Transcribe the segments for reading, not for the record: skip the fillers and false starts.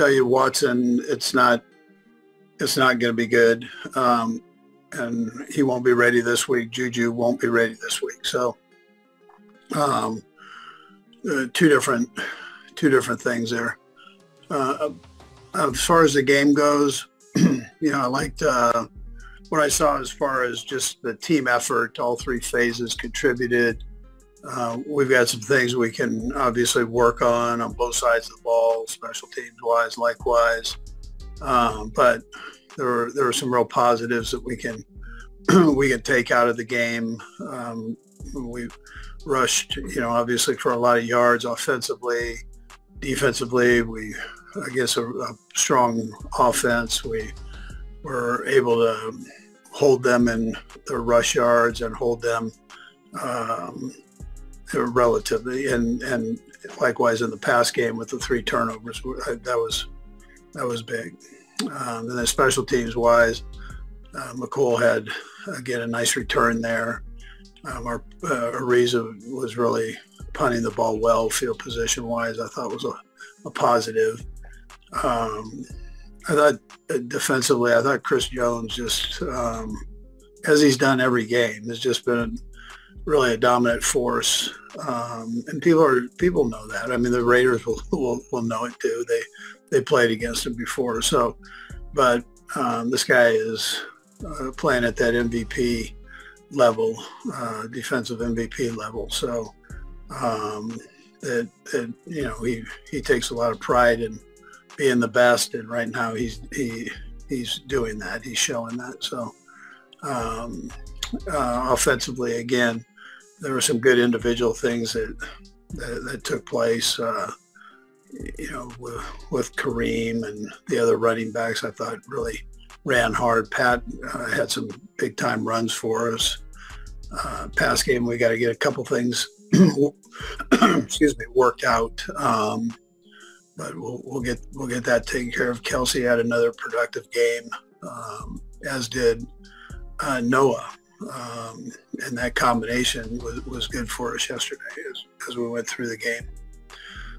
tell you, Watson, it's not going to be good, and he won't be ready this week. Juju won't be ready this week. So, two different things there. As far as the game goes, I liked what I saw as far as just the team effort. All three phases contributed. We've got some things we can obviously work on both sides of the ball, special teams wise, likewise. But there were some real positives that we can take out of the game. We rushed, obviously for a lot of yards offensively, defensively. I guess a strong offense. We were able to hold them in their rush yards and hold them relatively, and likewise in the pass game with the 3 turnovers. That was big. And then special teams wise, McCool had again a nice return there. Our Ariza was really punting the ball well, field position wise. I thought was a positive. I thought defensively, Chris Jones just, as he's done every game, has just been really a dominant force. And people know that. I mean, the Raiders will know it too. They played against him before. So, but this guy is playing at that MVP level, defensive MVP level. So he takes a lot of pride in being the best, and right now he's doing that. He's showing that. So offensively, again, there were some good individual things that took place. With Kareem and the other running backs, I thought really ran hard. Pat had some big time runs for us. Pass game, we got to get a couple things, worked out. But we'll get that taken care of. Kelce had another productive game, as did Noah. And that combination was good for us yesterday as we went through the game.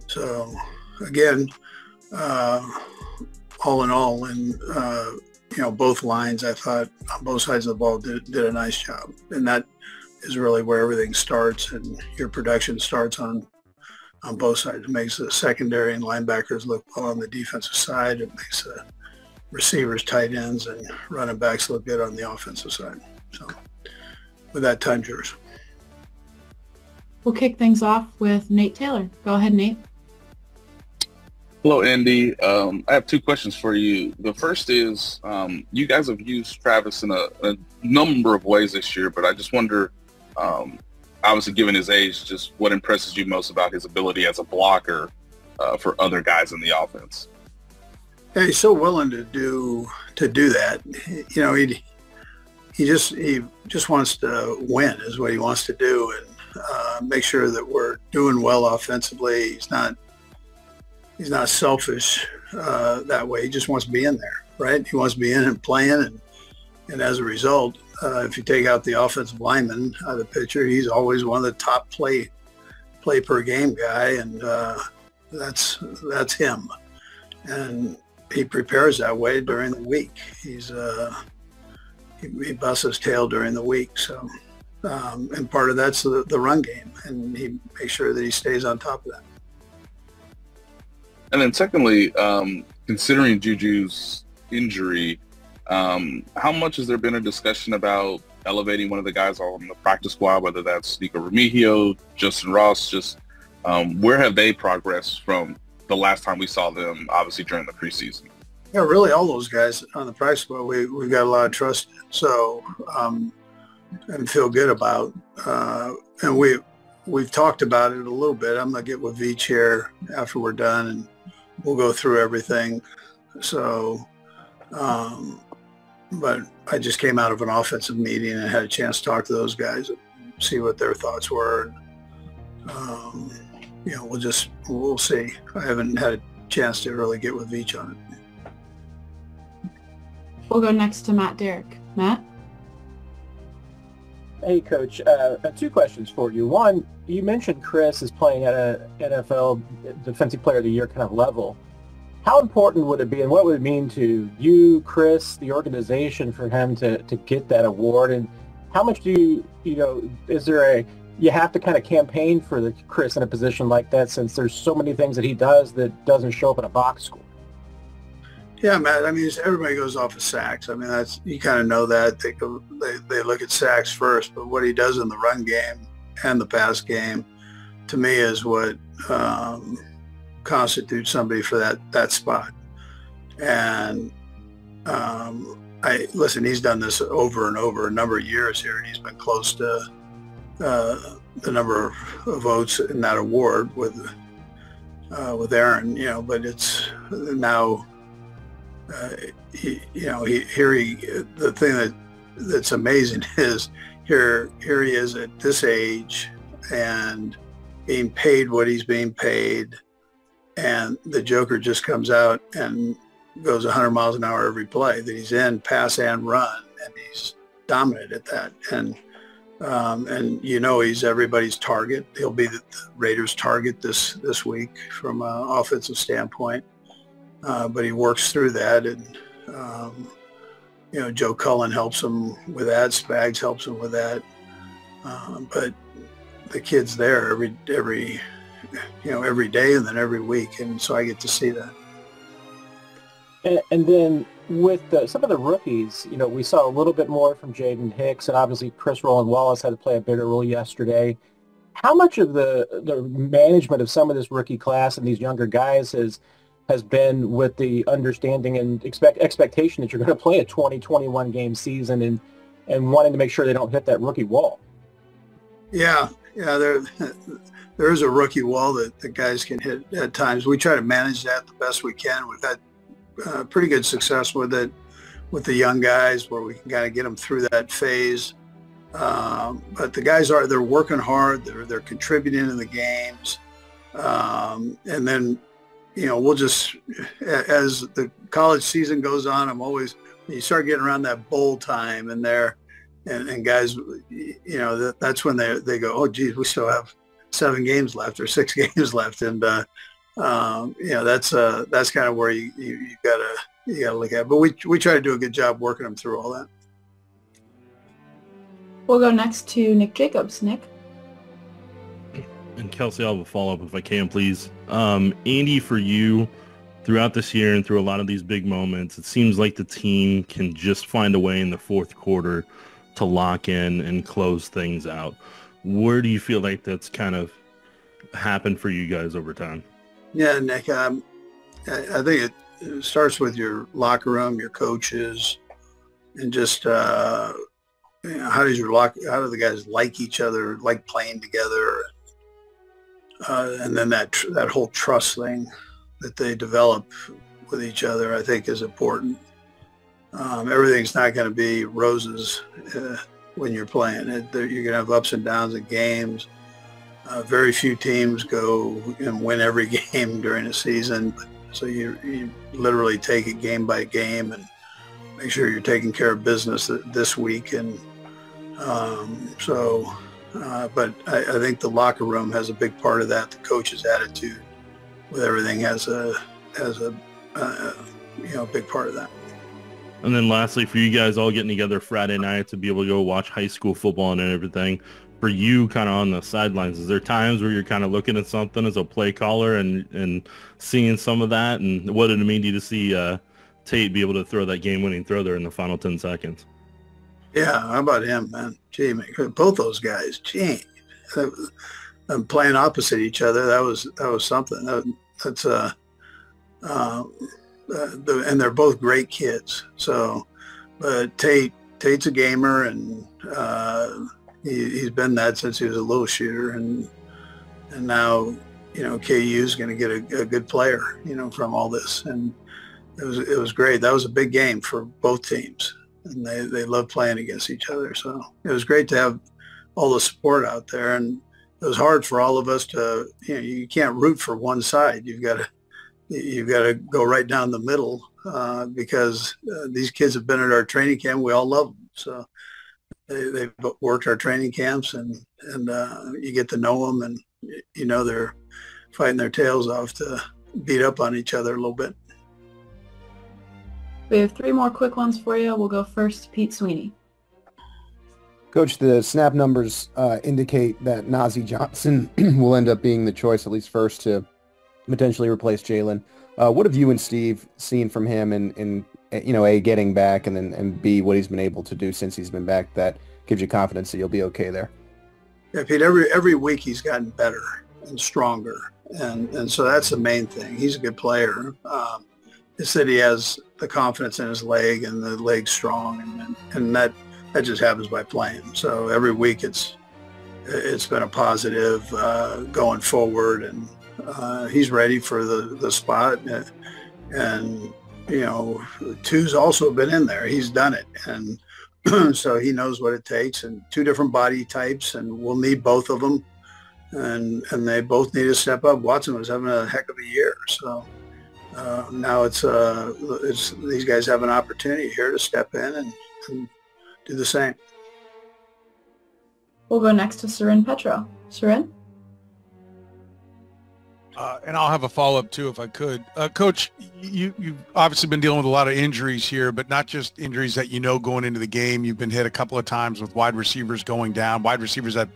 So again, all in all, and both lines, I thought on both sides of the ball did a nice job, and that is really where everything starts, and your production starts on both sides. It makes the secondary and linebackers look well on the defensive side. It makes the receivers, tight ends, and running backs look good on the offensive side. So with that, time's yours. We'll kick things off with Nate Taylor. Go ahead, Nate. Hello, Andy. I have 2 questions for you. The first is, you guys have used Travis in a number of ways this year, but I just wonder, obviously given his age, just what impresses you most about his ability as a blocker for other guys in the offense? Yeah, he's so willing to do that. He just wants to win is what he wants to do, and make sure that we're doing well offensively. He's not selfish that way. He just wants to be in there, right? He wants to be in and playing, and as a result, if you take out the offensive lineman out of the picture, he's always one of the top play per game guy, and that's him. And he prepares that way during the week. He busts his tail during the week. So, and part of that's the run game, and he makes sure that he stays on top of that. And then secondly, considering Juju's injury, how much has there been a discussion about elevating one of the guys on the practice squad, whether that's Nico Remigio, Justin Ross, just where have they progressed from the last time we saw them, obviously during the preseason? Yeah, really all those guys on the practice squad, we've got a lot of trust in. So, and feel good about. And we've talked about it a little bit. I'm going to get with Veach here after we're done, and we'll go through everything. So, but I just came out of an offensive meeting and had a chance to talk to those guys and see what their thoughts were. We'll see. I haven't had a chance to really get with Veach on it. We'll go next to Matt Derrick. Matt? Hey, Coach. 2 questions for you. One, you mentioned Chris is playing at a NFL Defensive Player of the Year kind of level. How important would it be, and what would it mean to you, Chris, the organization, for him to get that award? And how much do is there you have to kind of campaign for the Chris in a position like that, since there's so many things that he does that doesn't show up in a box score? Yeah, Matt. I mean, everybody goes off of sacks. I mean, that's, you kind of know that they look at sacks first, but what he does in the run game and the pass game, to me, is what constitutes somebody for that spot. And he's done this over and over a number of years here, and he's been close to the number of votes in that award with Aaron. But it's now. The thing that's amazing is here he is at this age and being paid what he's being paid, and the Joker just comes out and goes 100 miles an hour every play that he's in, pass and run, and he's dominant at that. And he's everybody's target. He'll be the Raiders' target this week from an offensive standpoint. But he works through that, and Joe Cullen helps him with that. Spags helps him with that. But the kid's there every day, and then every week, and so I get to see that. And then with some of the rookies, we saw a little bit more from Jaden Hicks, and obviously Chris Rowland-Wallace had to play a bigger role yesterday. How much of the management of some of this rookie class and these younger guys has been with the understanding and expectation that you're going to play a 2021 game season and wanting to make sure they don't hit that rookie wall? Yeah, there is a rookie wall that the guys can hit at times. We try to manage that the best we can. We've had pretty good success with it with the young guys, where we can kind of get them through that phase. But the guys they're working hard. They're contributing in the games, and then. We'll just, as the college season goes on, you start getting around that bowl time and guys, that's when they go, oh, geez, we still have 7 games left or 6 games left. And, that's kind of where you gotta look at, but we try to do a good job working them through all that. We'll go next to Nick Jacobs. Nick. And Kelce, I'll have a follow-up if I can, please. Andy, for you, throughout this year and through a lot of these big moments, it seems like the team can just find a way in the fourth quarter to lock in and close things out. Where do you feel like that's kind of happened for you guys over time? Yeah, Nick, I think it starts with your locker room, your coaches, and just how do the guys like each other, like playing together? And then that whole trust thing that they develop with each other, I think, is important. Everything's not going to be roses when you're playing. You're going to have ups and downs in games. Very few teams go and win every game during a season. So you literally take it game by game and make sure you're taking care of business this week. And but I think the locker room has a big part of that. The coach's attitude with everything has a big part of that. And then lastly, for you guys all getting together Friday night to be able to go watch high school football and everything, for you kind of on the sidelines, is there times where you're kind of looking at something as a play caller and seeing some of that? And what did it mean to you to see Tate be able to throw that game-winning throw there in the final 10 seconds? Yeah, how about him, man? Gee, man, both those guys, gee, playing opposite each other. That was something. And they're both great kids. So, but Tate's a gamer, and he's been that since he was a little shooter, and now KU's going to get a good player, from all this, and it was great. That was a big game for both teams. And they love playing against each other. So it was great to have all the support out there. And it was hard for all of us to, you can't root for one side. You've got to go right down the middle because these kids have been at our training camp. We all love them. So they've worked our training camps, and you get to know them, and they're fighting their tails off to beat up on each other a little bit. We have 3 more quick ones for you. We'll go first to Pete Sweeney. Coach, the snap numbers indicate that Najee Johnson will end up being the choice, at least first, to potentially replace Jalen. What have you and Steve seen from him in A, getting back, and B, what he's been able to do since he's been back that gives you confidence that you'll be okay there? Yeah, Pete, every week he's gotten better and stronger. And so that's the main thing. He's a good player. It's that he has the confidence in his leg and the leg's strong, and that just happens by playing. So every week it's been a positive going forward, and he's ready for the spot. And Two's also been in there. He's done it, and so he knows what it takes. And 2 different body types, and we'll need both of them. And they both need to step up. Watson was having a heck of a year, so now it's these guys have an opportunity here to step in and do the same. We'll go next to Seren Petro. Seren? And I'll have a follow-up too, if I could. Coach, you've obviously been dealing with a lot of injuries here, but not just injuries that going into the game. You've been hit a couple of times with wide receivers going down, wide receivers that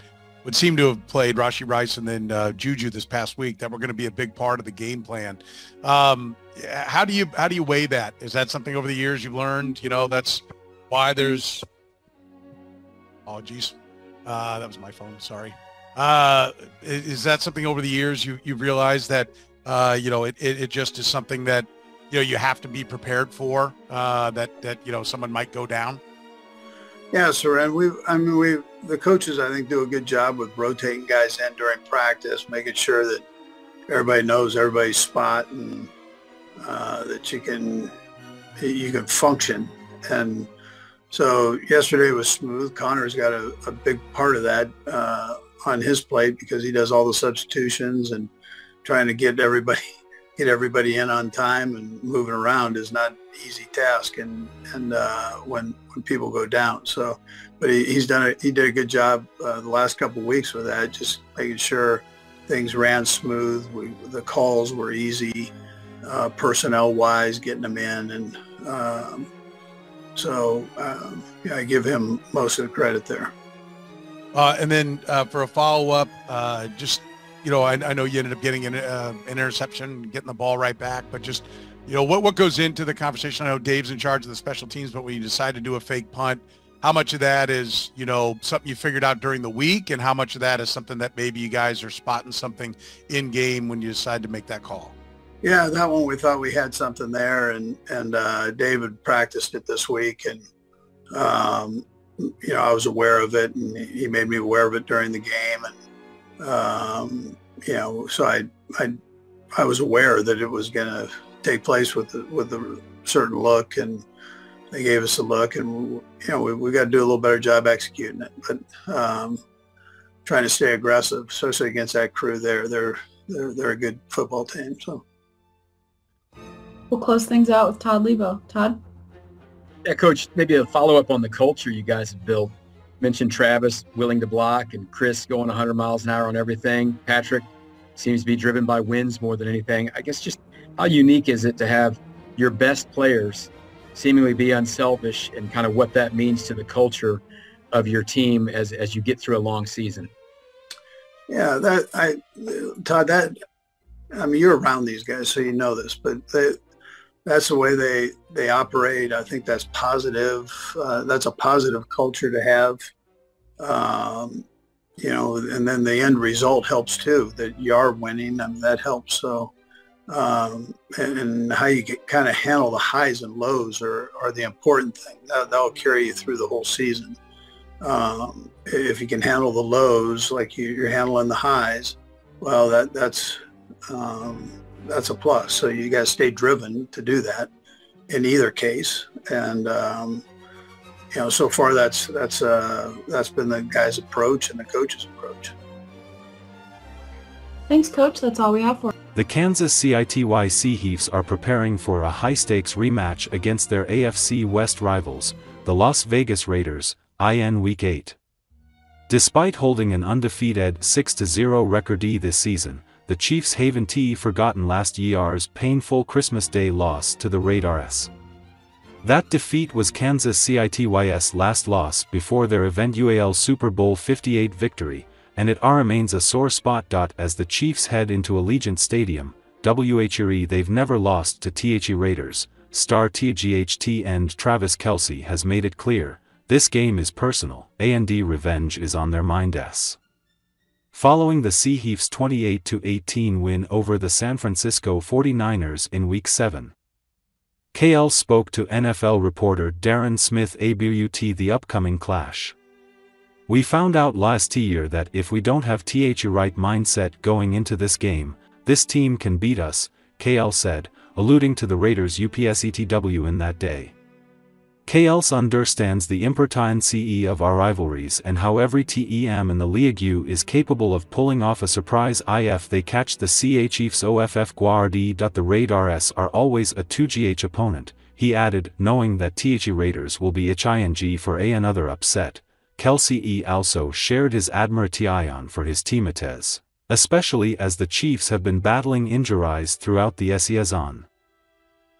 would seem to have played, Rashee Rice and then Juju this past week, that were going to be a big part of the game plan. How do you weigh that? Is that something over the years you've learned? That's why there's apologies. That was my phone. Sorry. Is that something over the years you've realized that, it just is something that, you have to be prepared for, that someone might go down? Yeah, Seren, the coaches, I think, do a good job with rotating guys in during practice, making sure that everybody knows everybody's spot, and that you can function. And so yesterday was smooth. Connor's got a big part of that on his plate, because he does all the substitutions, and trying to get everybody in on time and moving around is not an easy task, and when people go down. So, but he did a good job the last couple of weeks with that, just making sure things ran smooth. The calls were easy, personnel wise, getting them in, and I give him most of the credit there. And then for a follow-up, just, I know you ended up getting an interception, getting the ball right back, but just, what goes into the conversation? I know Dave's in charge of the special teams, but when you decide to do a fake punt, how much of that is, something you figured out during the week, and how much of that is something that maybe you guys are spotting something in game when you decide to make that call? Yeah, that one we thought we had something there, and David practiced it this week, and I was aware of it, and he made me aware of it during the game, and so I was aware that it was going to take place with a certain look, and they gave us a look, and we got to do a little better job executing it, but trying to stay aggressive, especially against that crew there. They're a good football team. So we'll close things out with Todd Lebo. Todd? Yeah, Coach, maybe a follow-up on the culture you guys have built. Mentioned Travis willing to block, and Chris going 100 miles an hour on everything. Patrick seems to be driven by wins more than anything. I guess just how unique is it to have your best players seemingly be unselfish, and kind of what that means to the culture of your team as you get through a long season? Yeah, Todd, you're around these guys, so you know this, but that's the way they operate. I think that's positive. That's a positive culture to have. And then the end result helps too, that you are winning, and that helps. So, and how you kind of handle the highs and lows are the important thing. That'll carry you through the whole season. If you can handle the lows like you're handling the highs, well, that's a plus. So you got to stay driven to do that in either case. And so far that's been the guy's approach and the coach's approach. Thanks, Coach. That's all we have for. The Kansas City Chiefs are preparing for a high-stakes rematch against their AFC West rivals, the Las Vegas Raiders, in Week 8. Despite holding an undefeated 6-0 record this season, the Chiefs haven't forgotten last year's painful Christmas Day loss to the Raiders. That defeat was Kansas City's last loss before their eventual Super Bowl 58 victory, and it remains a sore spot. As the Chiefs head into Allegiant Stadium, they've never lost to the Raiders. Star TGHT and Travis Kelce has made it clear, this game is personal, and revenge is on their minds. Following the Seahawks' 28-18 win over the San Francisco 49ers in Week 7. KL spoke to NFL reporter Darren Smith about the upcoming clash. We found out last year that if we don't have the right mindset going into this game, this team can beat us, KL said, alluding to the Raiders' UPSETW in that day. KL understands the importance of our rivalries and how every team in the league is capable of pulling off a surprise if they catch the Chiefs off guard. The Raiders are always a 2GH opponent, he added, knowing that the Raiders will be itching for another upset. Kelce also shared his admiration for his teammates, especially as the Chiefs have been battling injuries throughout the season.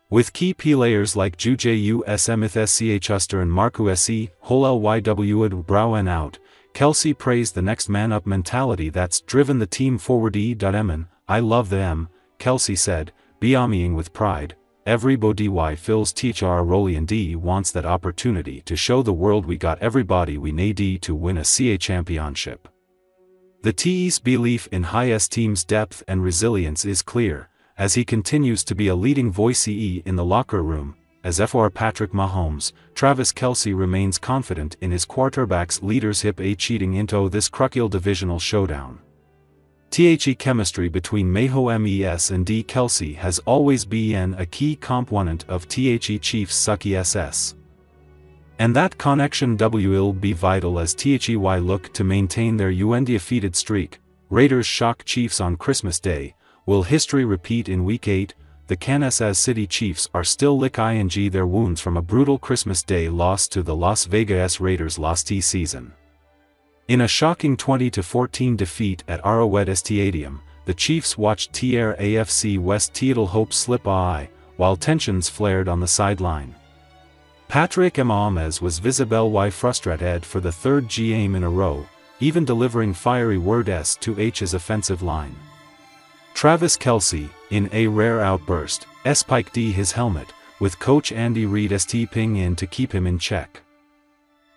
With key players like Juju Smith-Schuster and Marcus Hollywood Brown out, Kelce praised the next man-up mentality that's driven the team forward. I love them, Kelce said, beaming with pride. Everybody feels our role and wants that opportunity to show the world we got everybody we need to win a CA championship. The T's belief in his team's depth and resilience is clear, as he continues to be a leading voice in the locker room. As for Patrick Mahomes, Travis Kelce remains confident in his quarterback's leadership cheating into this crucial divisional showdown. The chemistry between Mahomes and Kelce has always been a key component of the Chiefs' success. And that connection will be vital as the look to maintain their undefeated streak. Raiders shock Chiefs on Christmas Day. Will history repeat in Week 8? The Kansas City Chiefs are still licking their wounds from a brutal Christmas Day loss to the Las Vegas Raiders last season. In a shocking 20-14 defeat at Arrowhead Stadium, the Chiefs watched their AFC West title hopes slip by, while tensions flared on the sideline. Patrick Mahomes was visibly frustrated for the third game in a row, even delivering fiery words to his offensive line. Travis Kelce, in a rare outburst, spiked his helmet, with coach Andy Reid stepping in to keep him in check.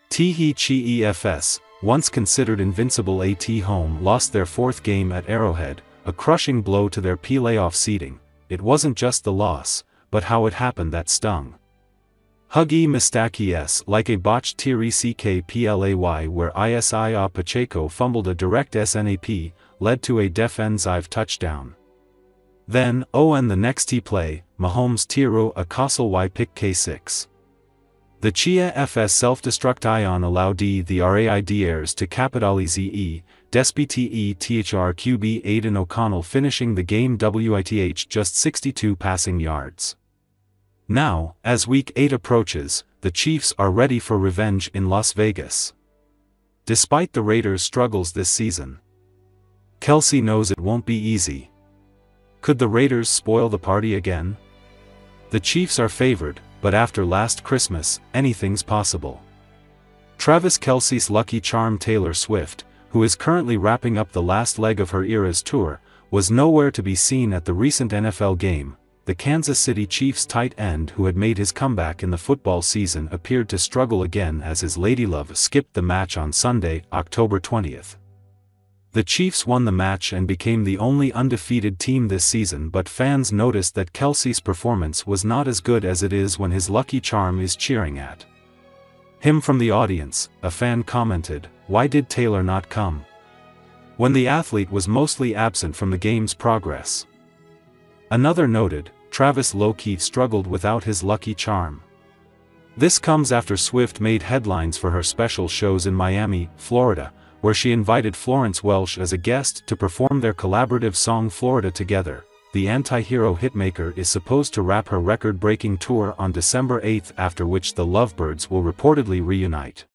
Chiefs, once considered invincible at home, lost their fourth game at Arrowhead, a crushing blow to their playoff seeding. It wasn't just the loss, but how it happened that stung. Huggy mistakes like a botched TRECK-play where Isaiah Pacheco fumbled a direct snap, led to a defensive touchdown. Then, and the next play, Mahomes threw a costly pick K6. The Chiefs self-destruct ion allowed the Raiders to capitalize despite thr QB Aiden O'Connell finishing the game with just 62 passing yards. Now, as Week 8 approaches, the Chiefs are ready for revenge in Las Vegas. Despite the Raiders' struggles this season, Kelce knows it won't be easy. Could the Raiders spoil the party again? The Chiefs are favored, but after last Christmas, anything's possible. Travis Kelce's lucky charm Taylor Swift, who is currently wrapping up the last leg of her Eras tour, was nowhere to be seen at the recent NFL game. The Kansas City Chiefs tight end who had made his comeback in the football season appeared to struggle again as his ladylove skipped the match on Sunday, October 20th. The Chiefs won the match and became the only undefeated team this season, but fans noticed that Kelce's performance was not as good as it is when his lucky charm is cheering at him from the audience. A fan commented, "Why did Taylor not come when the athlete was mostly absent from the game's progress?" Another noted, Travis low-key struggled without his lucky charm. This comes after Swift made headlines for her special shows in Miami, Florida, where she invited Florence Welch as a guest to perform their collaborative song Florida Together. The anti-hero hitmaker is supposed to wrap her record-breaking tour on December 8, after which the Lovebirds will reportedly reunite.